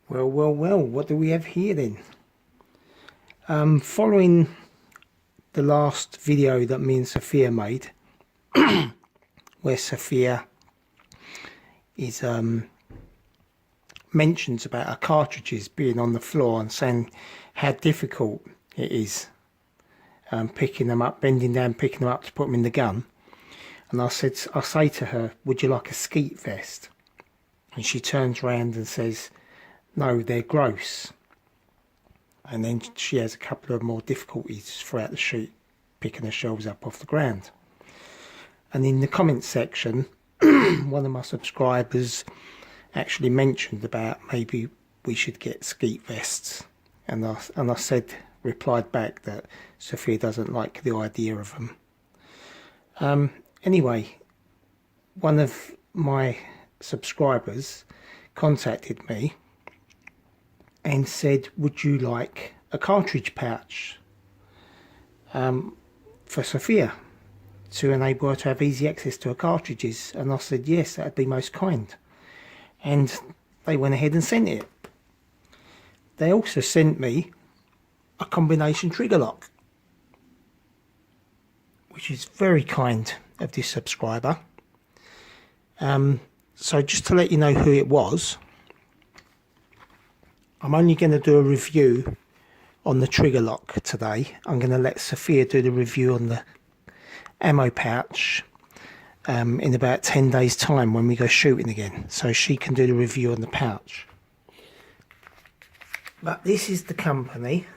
Well, what do we have here then? Following the last video that me and Sophia made, where Sophia is mentions about her cartridges being on the floor and saying how difficult it is picking them up, bending down, picking them up to put them in the gun. And I say to her, would you like a skeet vest? And she turns around and says, no, they're gross. And then she has a couple of more difficulties throughout the shoot picking her shelves up off the ground. And in the comments section, one of my subscribers actually mentioned about maybe we should get skeet vests. And I replied back that Sophia doesn't like the idea of them. Anyway, one of my subscribers contacted me and said, would you like a cartridge pouch for Sophia to enable her to have easy access to her cartridges? And I said, yes, that would be most kind. And they went ahead and sent it. They also sent me a combination trigger lock, which is very kind of this subscriber. So just to let you know who it was, I'm only going to do a review on the trigger lock today. I'm going to let Sophia do the review on the ammo pouch in about 10 days time when we go shooting again, so she can do the review on the pouch. But this is the company,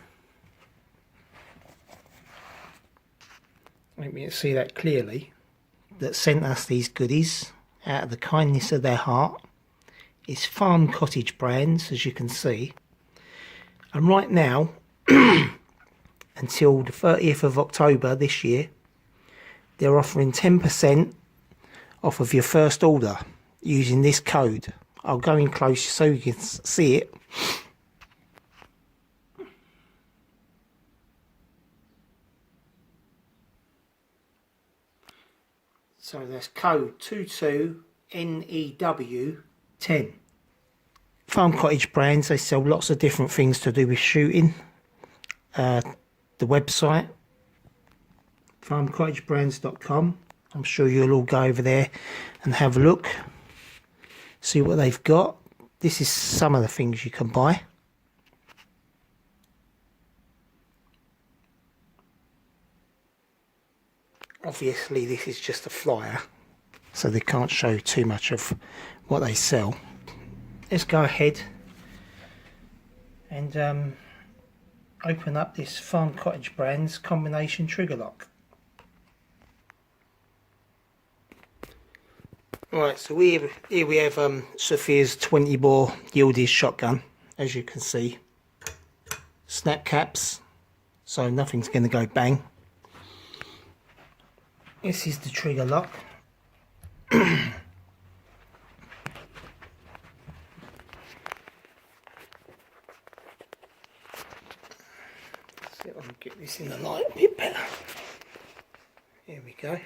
let me see that clearly, that sent us these goodies out of the kindness of their heart. It's Farm Cottage Brands, as you can see. And right now, until the 30th of October this year, they're offering 10% off of your first order using this code. I'll go in close so you can see it. So that's code 22NEW10. Farm Cottage Brands, they sell lots of different things to do with shooting. The website, farmcottagebrands.com. I'm sure you'll all go over there and have a look, see what they've got. This is some of the things you can buy. Obviously this is just a flyer, so they can't show too much of what they sell. Let's go ahead and open up this Farm Cottage Brands combination trigger lock. Right, so here we have Sophia's 20 bore Yildiz shotgun, as you can see. Snap caps, so nothing's going to go bang. This is the trigger lock. See if I can get this in the light a bit better. Here we go.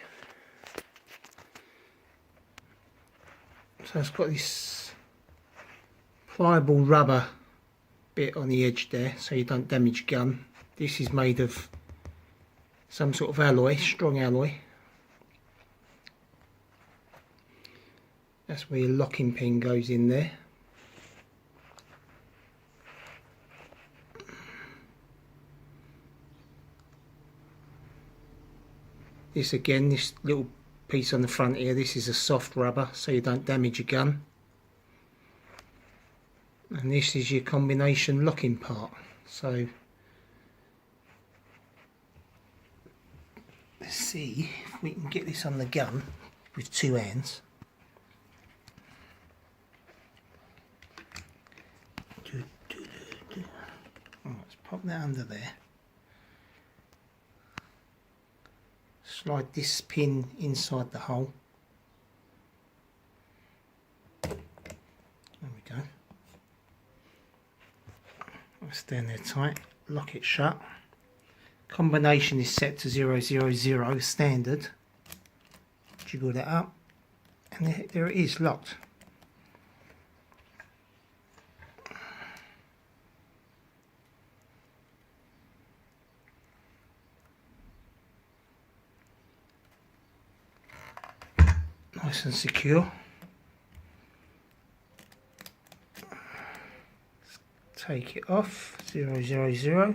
So it's got this pliable rubber bit on the edge there so you don't damage gun. This is made of some sort of alloy, strong alloy. That's where your locking pin goes in there. This again, this little piece on the front here, this is a soft rubber so you don't damage your gun. And this is your combination locking part. So let's see if we can get this on the gun with two hands. Let's pop that under there. Slide this pin inside the hole. There we go. That's down there tight. Lock it shut. Combination is set to 000 standard. Jiggle that up, and there it is, locked. Nice and secure. Take it off, 000,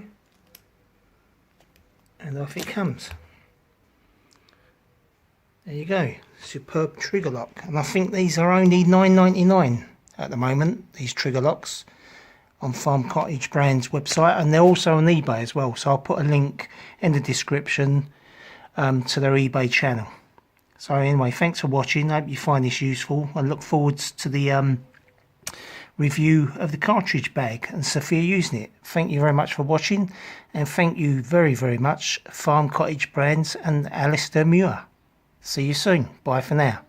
and off it comes. There you go, superb trigger lock, and I think these are only $9.99 at the moment, these trigger locks, on Farm Cottage Brands website, and they're also on eBay as well, so I'll put a link in the description to their eBay channel. So anyway, thanks for watching, I hope you find this useful. I look forward to the review of the cartridge bag and Sophia using it. Thank you very much for watching, and thank you very, very much Farm Cottage Brands and Alastair Muir. See you soon. Bye for now.